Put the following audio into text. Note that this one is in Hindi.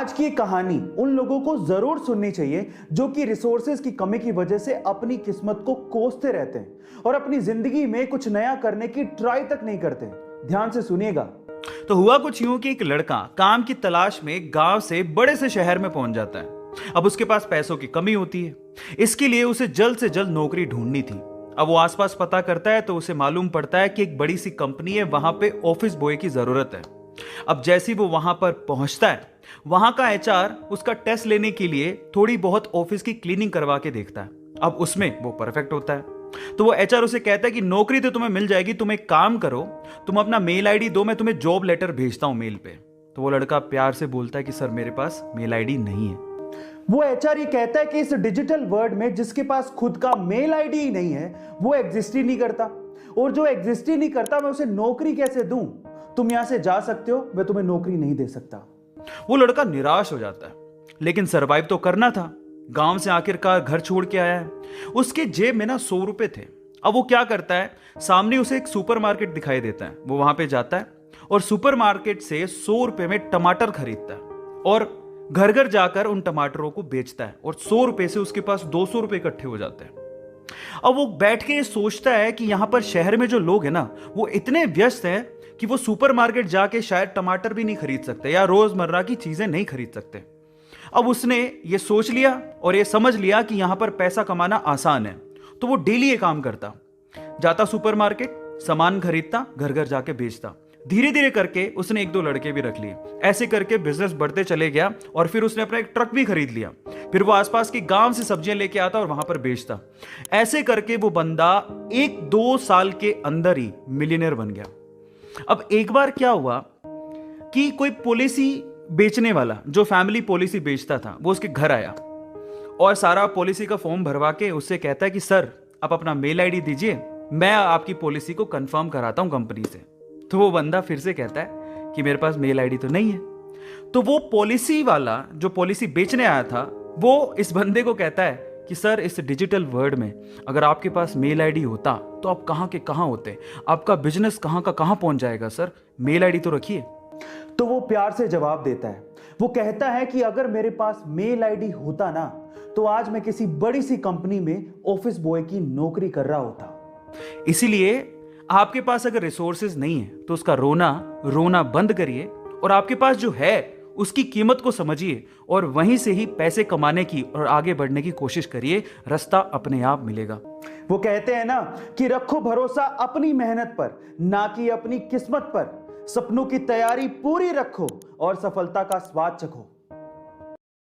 आज की कहानी उन लोगों को जरूर सुननी चाहिए जो कि रिसोर्सेज की कमी की वजह से अपनी किस्मत को कोसते रहते हैं और अपनी जिंदगी में कुछ नया करने की ट्राई तक नहीं करते। ध्यान से सुनिएगा। तो हुआ कुछ यूं कि एक लड़का काम की तलाश में गांव से बड़े से शहर में पहुंच जाता है। अब उसके पास पैसों की कमी होती है, इसके लिए उसे जल्द से जल्द नौकरी ढूंढनी थी। अब वो आसपास पता करता है तो उसे मालूम पड़ता है कि एक बड़ी सी कंपनी है, वहां पे ऑफिस बॉय की जरूरत है। अब जैसे ही वो वहां पर पहुंचता है, वहां का एचआर उसका टेस्ट लेने के लिए थोड़ी बहुत ऑफिस की क्लीनिंग करवा के देखता है। अब उसमें वो परफेक्ट होता है, तो वो एचआर उसे कहता है कि नौकरी तो तुम्हें मिल जाएगी, तुम एक काम करो, तुम अपना मेल आईडी दो, मैं तुम्हें जॉब लेटर भेजता हूं मेल पे। तो वो लड़का प्यार से बोलता है कि सर मेरे पास मेल आईडी नहीं है। वो एचआर ये कहता है कि इस डिजिटल वर्ल्ड में जिसके पास खुद का मेल आईडी ही नहीं है वो एग्जिस्ट ही नहीं करता, और जो एग्जिस्ट ही नहीं करता मैं उसे नौकरी कैसे दूं? तुम यहां से जा सकते हो, मैं तुम्हें नौकरी नहीं दे सकता। वो लड़का निराश हो जाता है, लेकिन सरवाइव तो करना था। गांव से आखिरकार घर छोड़ के आया है, उसके जेब में ना 100 रुपए थे। अब वो क्या करता है, सामने उसे एक सुपरमार्केट दिखाई देता है, वो वहां पे जाता है और सुपरमार्केट से 100 रुपए में टमाटर खरीदता है और घर घर जाकर उन टमाटरों को बेचता है और 100 रुपए से उसके पास 200 रुपए इकट्ठे हो जाते हैं। अब वो बैठ के सोचता है कि यहां पर शहर में जो लोग हैं ना, वो इतने व्यस्त हैं कि वो सुपरमार्केट जाके शायद टमाटर भी नहीं खरीद सकते या रोजमर्रा की चीजें नहीं खरीद सकते। अब उसने ये सोच लिया और ये समझ लिया कि यहां पर पैसा कमाना आसान है, तो वो डेली ये काम करता, जाता सुपरमार्केट, सामान खरीदता, घर घर जाके बेचता। धीरे धीरे करके उसने 1-2 लड़के भी रख लिए। ऐसे करके बिजनेस बढ़ते चले गया और फिर उसने अपना एक ट्रक भी खरीद लिया। फिर वो आसपास के गांव से सब्जियां लेके आता और वहां पर बेचता। ऐसे करके वो बंदा 1-2 साल के अंदर ही मिलियनेयर बन गया। अब एक बार क्या हुआ कि कोई पॉलिसी बेचने वाला, जो फैमिली पॉलिसी बेचता था, वो उसके घर आया और सारा पॉलिसी का फॉर्म भरवा के उससे कहता है कि सर आप अपना मेल आईडी दीजिए, मैं आपकी पॉलिसी को कंफर्म कराता हूं कंपनी से। तो वो बंदा फिर से कहता है कि मेरे पास मेल आईडी तो नहीं है। तो वो पॉलिसी वाला जो पॉलिसी बेचने आया था, वो इस बंदे को कहता है कि सर इस डिजिटल वर्ल्ड में अगर आपके पास मेल आईडी होता तो आप कहां के कहां होते, आपका बिजनेस कहां का कहां पहुंच जाएगा, सर मेल आईडी तो रखिए। तो वो प्यार से जवाब देता है, वो कहता है कि अगर मेरे पास मेल आईडी होता ना तो आज मैं किसी बड़ी सी कंपनी में ऑफिस बॉय की नौकरी कर रहा होता। इसीलिए आपके पास अगर रिसोर्सेज नहीं है तो उसका रोना बंद करिए और आपके पास जो है उसकी कीमत को समझिए और वहीं से ही पैसे कमाने की और आगे बढ़ने की कोशिश करिए, रास्ता अपने आप मिलेगा। वो कहते हैं ना कि रखो भरोसा अपनी मेहनत पर, ना कि अपनी किस्मत पर। सपनों की तैयारी पूरी रखो और सफलता का स्वाद चखो।